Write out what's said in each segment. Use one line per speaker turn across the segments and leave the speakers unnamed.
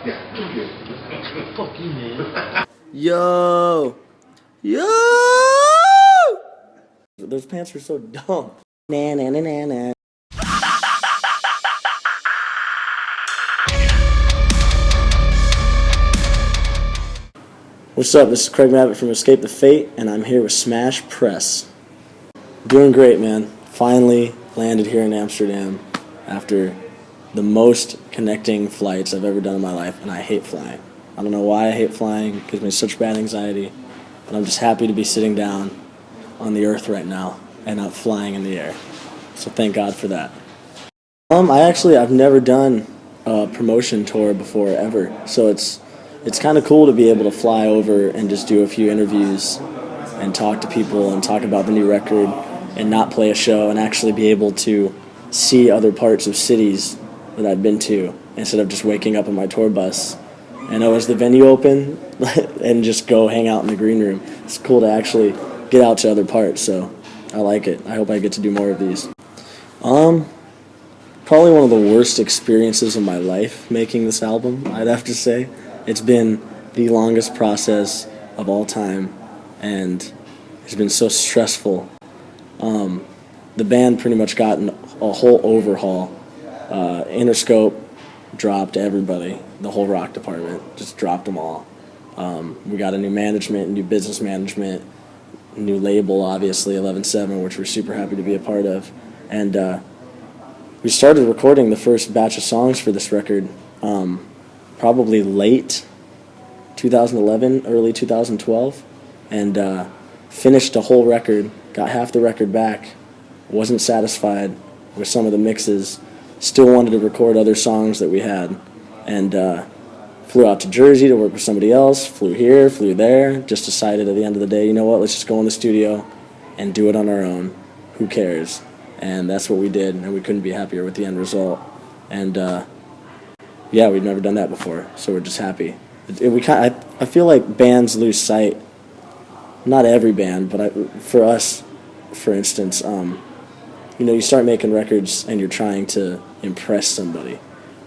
Fuck you, man.
Yo! Those pants are so dumb. Na na na na na. What's up? This is Craig Mabbitt from Escape the Fate, and I'm here with Smash Press. Doing great, man. Finally landed here in Amsterdam after the most connecting flights I've ever done in my life, and I hate flying. I don't know why I hate flying. It gives me such bad anxiety, but I'm just happy to be sitting down on the earth right now and not flying in the air. So thank God for that. I've never done a promotion tour before ever, so it's kind of cool to be able to fly over and just do a few interviews and talk to people and talk about the new record and not play a show and actually be able to see other parts of cities that I've been to instead of just waking up in my tour bus and is the venue open and just go hang out in the green room. It's cool to actually get out to other parts, so I like it. I hope I get to do more of these. Probably one of the worst experiences of my life making this album, I'd have to say. It's been the longest process of all time, and it's been so stressful. The band pretty much got a whole overhaul. Interscope dropped everybody, the whole rock department, just dropped them all. We got a new management, new business management, new label, obviously, 11/7, which we're super happy to be a part of. And we started recording the first batch of songs for this record probably late 2011, early 2012, and finished the whole record, got half the record back, wasn't satisfied with some of the mixes, still wanted to record other songs that we had, and flew out to Jersey to work with somebody else, flew here, flew there, just decided at the end of the day, you know what, let's just go in the studio and do it on our own. Who cares? And that's what we did, and we couldn't be happier with the end result. And yeah, we've never done that before, so we're just happy. I feel like bands lose sight, not every band, but for us, for instance, you start making records and you're trying to impress somebody,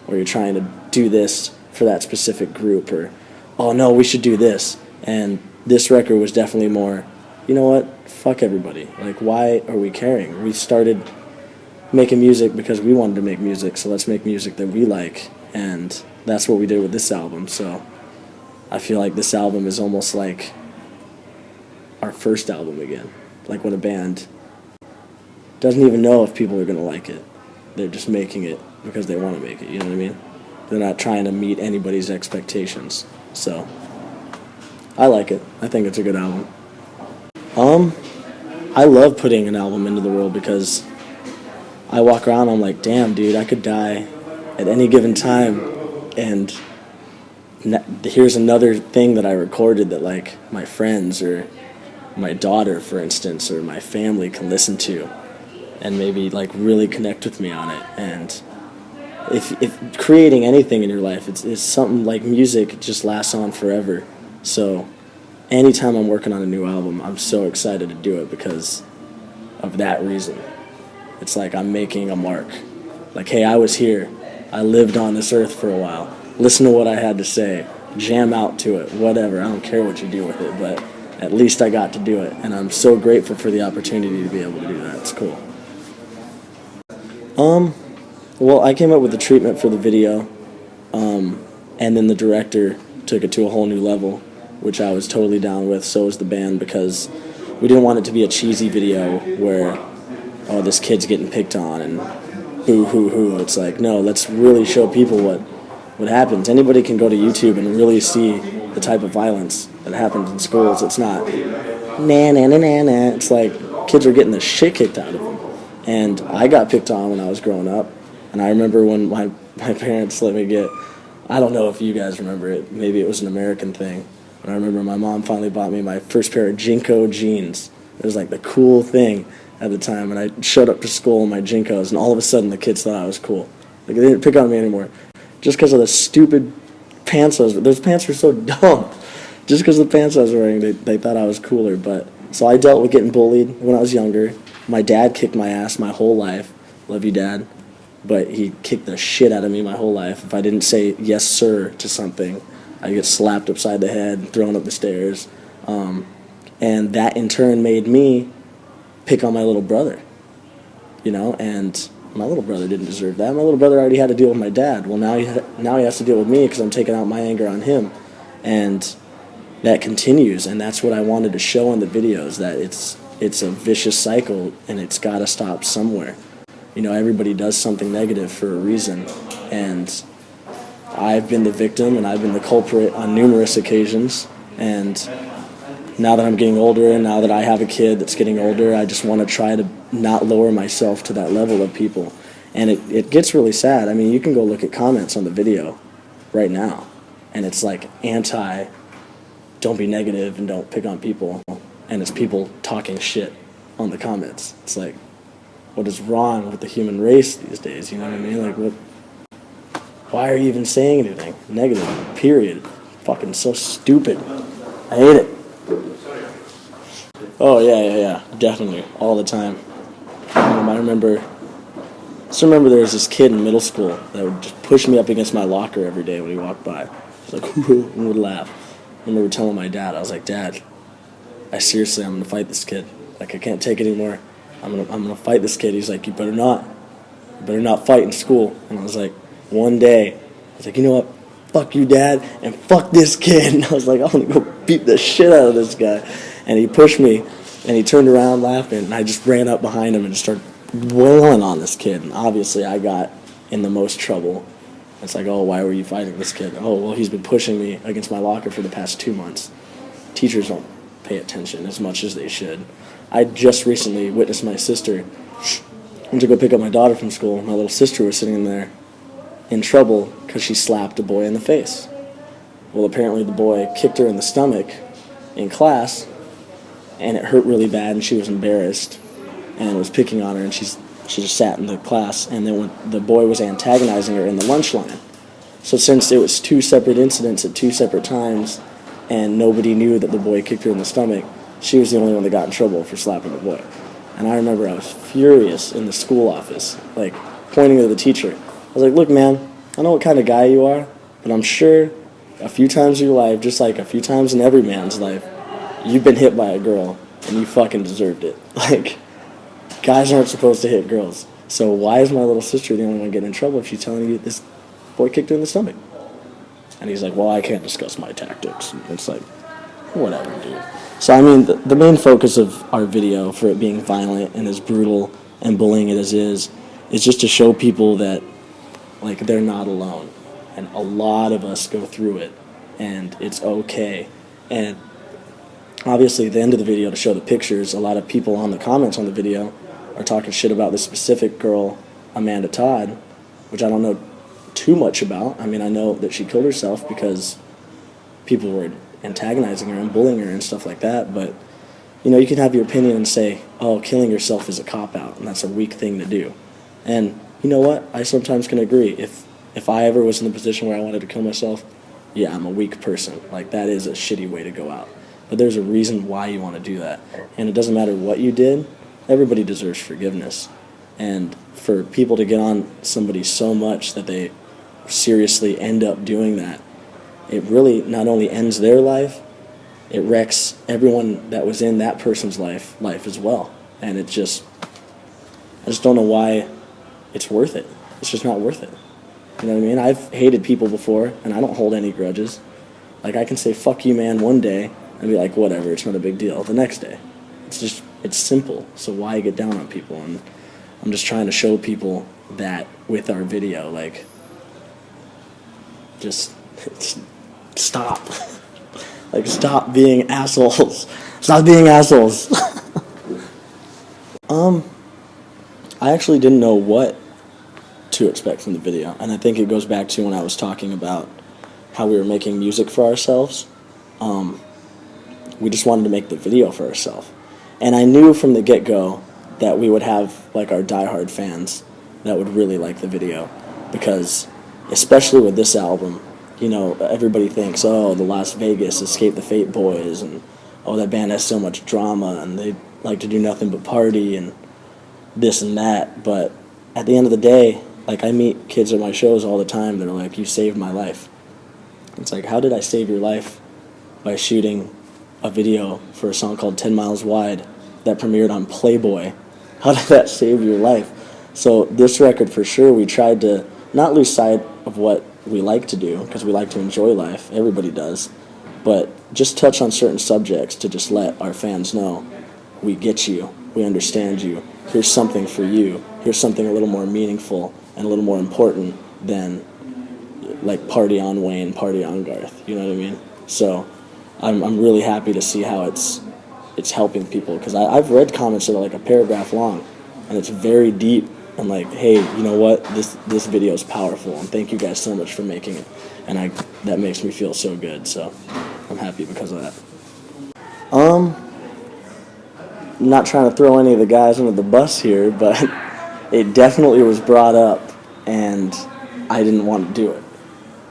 or you're trying to do this for that specific group, or, oh no, we should do this. And this record was definitely more, you know what, fuck everybody. Like, why are we caring? We started making music because we wanted to make music, so let's make music that we like. And that's what we did with this album. So I feel like this album is almost like our first album again. Like when a band doesn't even know if people are going to like it. They're just making it because they want to make it, you know what I mean? They're not trying to meet anybody's expectations. So I like it. I think it's a good album. I love putting an album into the world because I walk around, I'm like, damn, dude, I could die at any given time, and here's another thing that I recorded that, like, my friends or my daughter, for instance, or my family can listen to and maybe, like, really connect with me on it. And if creating anything in your life, it's something like music, it just lasts on forever. So anytime I'm working on a new album, I'm so excited to do it because of that reason. It's like I'm making a mark. Like, hey, I was here. I lived on this earth for a while. Listen to what I had to say. Jam out to it. Whatever. I don't care what you do with it, but at least I got to do it. And I'm so grateful for the opportunity to be able to do that. It's cool. Well, I came up with the treatment for the video, and then the director took it to a whole new level, which I was totally down with. So was the band, because we didn't want it to be a cheesy video where, oh, this kid's getting picked on and boo hoo hoo. It's like, no, let's really show people what happens. Anybody can go to YouTube and really see the type of violence that happens in schools. It's not na na na na na. It's like kids are getting the shit kicked out of them. And I got picked on when I was growing up. And I remember when my parents let me get, I don't know if you guys remember it, maybe it was an American thing. But I remember my mom finally bought me my first pair of Jinko jeans. It was like the cool thing at the time, and I showed up to school in my Jinkos, and all of a sudden the kids thought I was cool. Like, they didn't pick on me anymore. Just because of the stupid pants those pants were so dumb. Just because of the pants I was wearing, they thought I was cooler. But so I dealt with getting bullied when I was younger. My dad kicked my ass my whole life. Love you, Dad. but he kicked the shit out of me my whole life. If I didn't say yes sir to something, I'd get slapped upside the head and thrown up the stairs. And that in turn made me pick on my little brother, you know, and my little brother didn't deserve that. My little brother already had to deal with my dad. Well, now he has to deal with me because I'm taking out my anger on him. And that continues, and that's what I wanted to show in the videos, that it's a vicious cycle, and it's got to stop somewhere. You know, everybody does something negative for a reason, and I've been the victim and I've been the culprit on numerous occasions, and now that I'm getting older and now that I have a kid that's getting older, I just want to try to not lower myself to that level of people. And it gets really sad. I mean, you can go look at comments on the video right now, and it's like don't be negative and don't pick on people, and it's people talking shit on the comments. It's like, what is wrong with the human race these days? You know what I mean? Like, why are you even saying anything negative? Period. Fucking so stupid. I hate it. Oh yeah, definitely, all the time. I remember there was this kid in middle school that would just push me up against my locker every day when he walked by. He's like, and would laugh. I remember telling my dad, I was like, Dad, I'm gonna fight this kid. Like, I can't take it anymore. I'm gonna fight this kid. He's like, you better not fight in school. And I was like, one day, I was like, you know what? Fuck you, Dad, and fuck this kid. And I was like, I'm gonna go beat the shit out of this guy. And he pushed me, and he turned around laughing, and I just ran up behind him and just started wailing on this kid. And obviously, I got in the most trouble. It's like, oh, why were you fighting this kid? Oh, well, he's been pushing me against my locker for the past 2 months. Teachers don't pay attention as much as they should. I just recently witnessed my sister. I went to go pick up my daughter from school. My little sister was sitting in there in trouble because she slapped a boy in the face. Well, apparently the boy kicked her in the stomach in class, and it hurt really bad, and she was embarrassed and was picking on her, and she just sat in the class, and then when the boy was antagonizing her in the lunch line. So since it was 2 separate incidents at 2 separate times, and nobody knew that the boy kicked her in the stomach, she was the only one that got in trouble for slapping the boy. And I remember I was furious in the school office, like, pointing to the teacher. I was like, look, man, I know what kind of guy you are, but I'm sure a few times in your life, just like a few times in every man's life, you've been hit by a girl, and you fucking deserved it. Like, guys aren't supposed to hit girls. So why is my little sister the only one getting in trouble if she's telling you this boy kicked her in the stomach? And he's like, well, I can't discuss my tactics. And it's like, whatever, dude. So, I mean, the main focus of our video, for it being violent and as brutal and bullying it as is just to show people that, like, they're not alone. And a lot of us go through it, and it's okay. And obviously, at the end of the video, to show the pictures, a lot of people on the comments on the video are talking shit about this specific girl, Amanda Todd, which I don't know too much about. I mean, I know that she killed herself because people were antagonizing her and bullying her and stuff like that, but, you know, you can have your opinion and say, oh, killing yourself is a cop-out, and that's a weak thing to do. And you know what? I sometimes can agree. If I ever was in the position where I wanted to kill myself, yeah, I'm a weak person. Like, that is a shitty way to go out. But there's a reason why you want to do that. And it doesn't matter what you did, everybody deserves forgiveness. And for people to get on somebody so much that they seriously end up doing that, it really not only ends their life, it wrecks everyone that was in that person's life as well. And I just don't know why it's worth it. It's just not worth it. You know what I mean? I've hated people before, and I don't hold any grudges. Like, I can say, fuck you, man, one day, and be like, whatever, it's not a big deal. The next day, it's simple. So why get down on people? And I'm just trying to show people that with our video, like, just stop. Like, stop being assholes. Stop being assholes. I actually didn't know what to expect from the video, and I think it goes back to when I was talking about how we were making music for ourselves. We just wanted to make the video for ourselves. And I knew from the get-go that we would have, like, our diehard fans that would really like the video. Because, especially with this album, you know, everybody thinks, oh, the Las Vegas Escape the Fate Boys, and, oh, that band has so much drama, and they like to do nothing but party, and this and that. But at the end of the day, like, I meet kids at my shows all the time that are like, you saved my life. It's like, how did I save your life? By shooting a video for a song called 10 Miles Wide that premiered on Playboy. How did that save your life? So this record, for sure, we tried to not lose sight of what we like to do, because we like to enjoy life. Everybody does. But just touch on certain subjects to just let our fans know, we get you, we understand you, here's something for you, here's something a little more meaningful and a little more important than like Party on Wayne, Party on Garth, you know what I mean? So I'm really happy to see how it's helping people, because I've read comments that are like a paragraph long, and it's very deep, and like, hey, you know what, this video is powerful, and thank you guys so much for making it, and that makes me feel so good, so I'm happy because of that. Not trying to throw any of the guys under the bus here, but it definitely was brought up, and I didn't want to do it.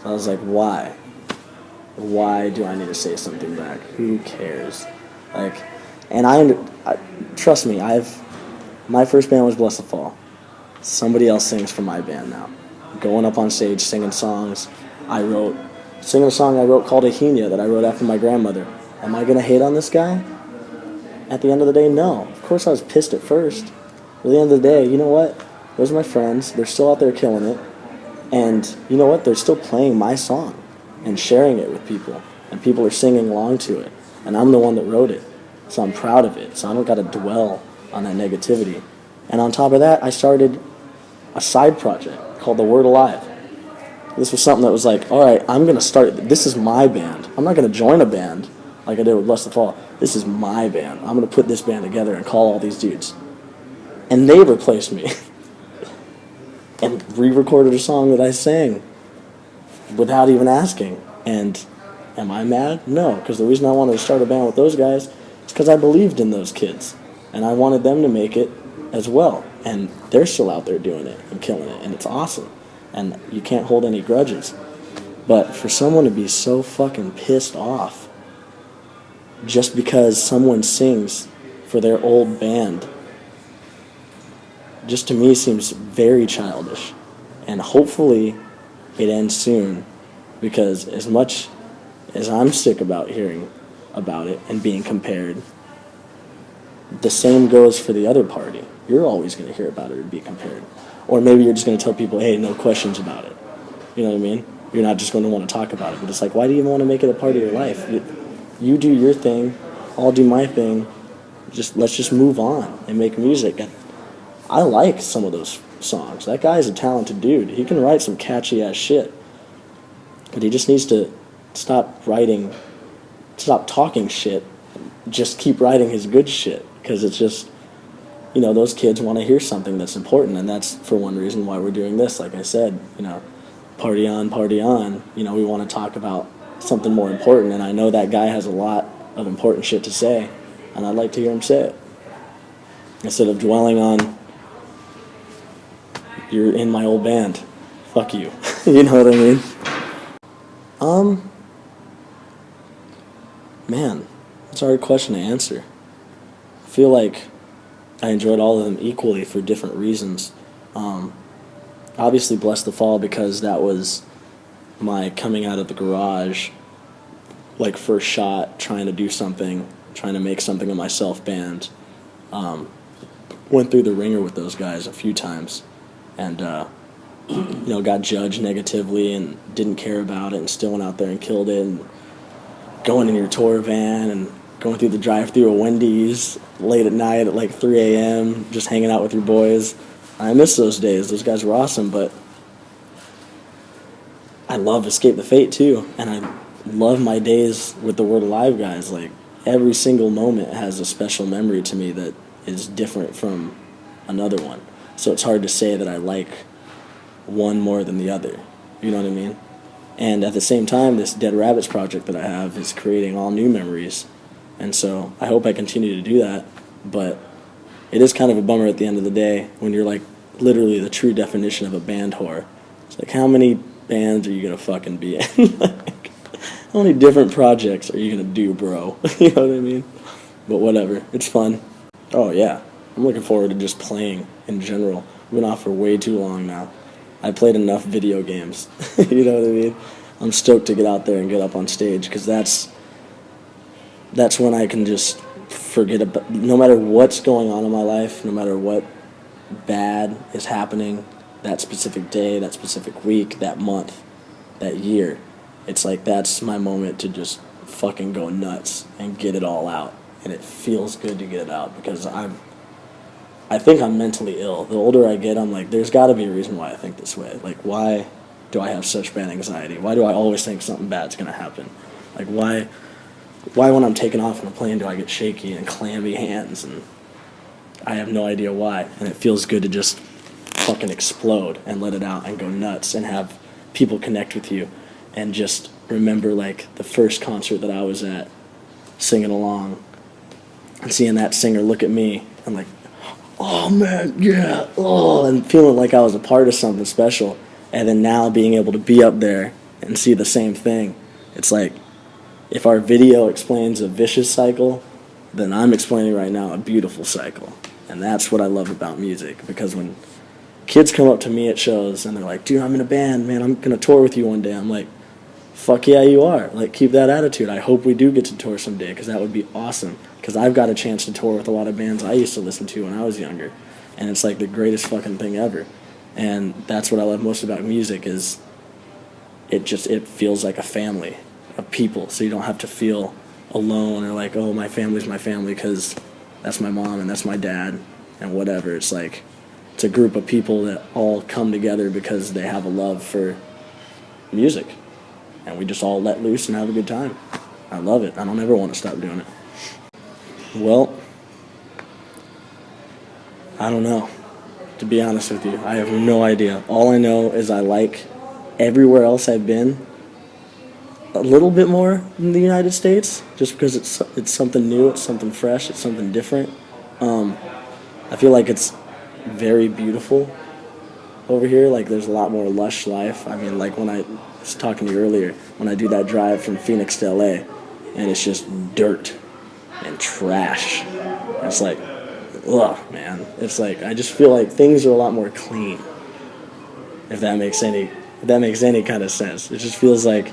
So I was like, why? Why do I need to say something back? Who cares? Like, and I trust me, my first band was Bless the Fall. Somebody else sings for my band now. Going up on stage, singing songs. Singing a song I wrote called Ahenia that I wrote after my grandmother. Am I going to hate on this guy? At the end of the day, no. Of course I was pissed at first. But at the end of the day, you know what? Those are my friends. They're still out there killing it. And you know what? They're still playing my song and sharing it with people. And people are singing along to it. And I'm the one that wrote it. So I'm proud of it. So I don't got to dwell on that negativity. And on top of that, I started a side project called The Word Alive. This was something that was like, all right, I'm going to start, this is my band. I'm not going to join a band like I did with Bless the Fall. This is my band. I'm going to put this band together and call all these dudes. And they replaced me. And re-recorded a song that I sang without even asking. And am I mad? No, because the reason I wanted to start a band with those guys is because I believed in those kids. And I wanted them to make it as well. And they're still out there doing it and killing it. And it's awesome. And you can't hold any grudges. But for someone to be so fucking pissed off just because someone sings for their old band, just to me seems very childish. And hopefully it ends soon, because as much as I'm sick about hearing about it and being compared, the same goes for the other party. You're always going to hear about it or be compared. Or maybe you're just going to tell people, hey, no questions about it. You know what I mean? You're not just going to want to talk about it. But it's like, why do you even want to make it a part of your life? You do your thing, I'll do my thing. Let's just move on and make music. And I like some of those songs. That guy's a talented dude. He can write some catchy ass shit. But he just needs to stop talking shit. Just keep writing his good shit. Because it's just, you know, those kids want to hear something that's important, and that's for one reason why we're doing this. Like I said, you know, party on, you know, we want to talk about something more important, and I know that guy has a lot of important shit to say, and I'd like to hear him say it. Instead of dwelling on, you're in my old band, fuck you. You know what I mean? Man, it's a hard question to answer. I feel like I enjoyed all of them equally for different reasons. Obviously Bless the Fall, because that was my coming out of the garage, like first shot, trying to do something, trying to make something of myself band. Went through the ringer with those guys a few times, and you know, got judged negatively and didn't care about it, and still went out there and killed it, and going in your tour van and going through the drive-thru of Wendy's late at night at like 3 a.m., just hanging out with your boys. I miss those days. Those guys were awesome, but I love Escape the Fate too, and I love my days with the Word Alive guys. Like, every single moment has a special memory to me that is different from another one. So it's hard to say that I like one more than the other. You know what I mean? And at the same time, this Dead Rabbits project that I have is creating all new memories. And so I hope I continue to do that. But it is kind of a bummer at the end of the day when you're like literally the true definition of a band whore. It's like, how many bands are you going to fucking be in? Like, how many different projects are you going to do, bro? You know what I mean? But whatever. It's fun. Oh, yeah. I'm looking forward to just playing in general. We've been off for way too long now. I played enough video games. You know what I mean? I'm stoked to get out there and get up on stage, because that's when I can just forget about, no matter what's going on in my life, no matter what bad is happening that specific day, that specific week, that month, that year. It's like that's my moment to just fucking go nuts and get it all out. And it feels good to get it out, because I think I'm mentally ill. The older I get, I'm like, there's got to be a reason why I think this way. Like, why do I have such bad anxiety? Why do I always think something bad's going to happen? Like, why when I'm taking off on a plane do I get shaky and clammy hands? And I have no idea why. And it feels good to just fucking explode and let it out and go nuts and have people connect with you. And just remember, like, the first concert that I was at, singing along and seeing that singer look at me and like, oh man, yeah, oh, and feeling like I was a part of something special. And then now being able to be up there and see the same thing. It's like, if our video explains a vicious cycle, then I'm explaining right now a beautiful cycle. And that's what I love about music, because when kids come up to me at shows and they're like, dude, I'm in a band, man, I'm going to tour with you one day. I'm like, fuck yeah, you are. Like, keep that attitude. I hope we do get to tour someday, because that would be awesome. Because I've got a chance to tour with a lot of bands I used to listen to when I was younger. And it's like the greatest fucking thing ever. And that's what I love most about music, is it feels like a family of people. So you don't have to feel alone or like, oh, my family's my family because that's my mom and that's my dad and whatever. It's like, it's a group of people that all come together because they have a love for music. And we just all let loose and have a good time. I love it. I don't ever want to stop doing it. Well, I don't know. To be honest with you, I have no idea. All I know is I like everywhere else I've been a little bit more than the United States, just because it's something new, it's something fresh, it's something different. I feel like it's very beautiful over here. Like, there's a lot more lush life. I mean, like when I was talking to you earlier, when I do that drive from Phoenix to LA, and it's just dirt and trash. It's like, ugh, man. It's like, I just feel like things are a lot more clean. If that makes any kind of sense. It just feels like,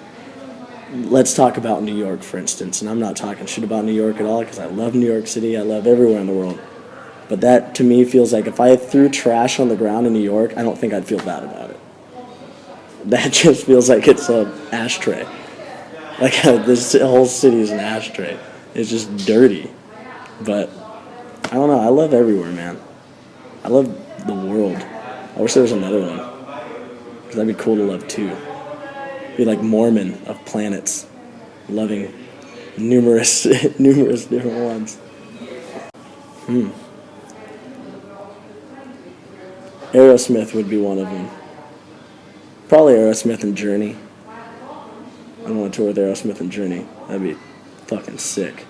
let's talk about New York, for instance. And I'm not talking shit about New York at all, because I love New York City. I love everywhere in the world. But that, to me, feels like if I threw trash on the ground in New York, I don't think I'd feel bad about it. That just feels like it's an ashtray. Like, this whole city is an ashtray. It's just dirty. But I don't know. I love everywhere, man. I love the world. I wish there was another one, because that'd be cool to love too. Be like Mormon of planets, loving numerous different ones. Aerosmith would be one of them. Probably Aerosmith and Journey. I want to tour with Aerosmith and Journey. That'd be fucking sick.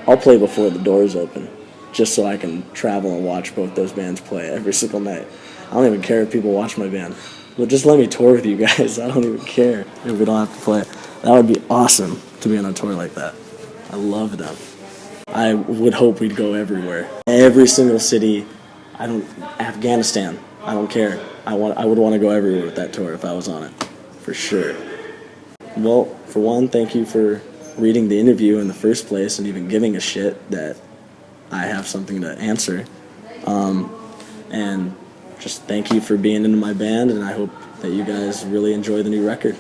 I'll play before the doors open, just so I can travel and watch both those bands play every single night. I don't even care if people watch my band. But just let me tour with you guys. I don't even care if we don't have to play. That would be awesome to be on a tour like that. I love them. I would hope we'd go everywhere. Every single city. Afghanistan. I don't care. I would want to go everywhere with that tour if I was on it, for sure. Well, for one, thank you for reading the interview in the first place and even giving a shit that I have something to answer. And just thank you for being into my band, and I hope that you guys really enjoy the new record.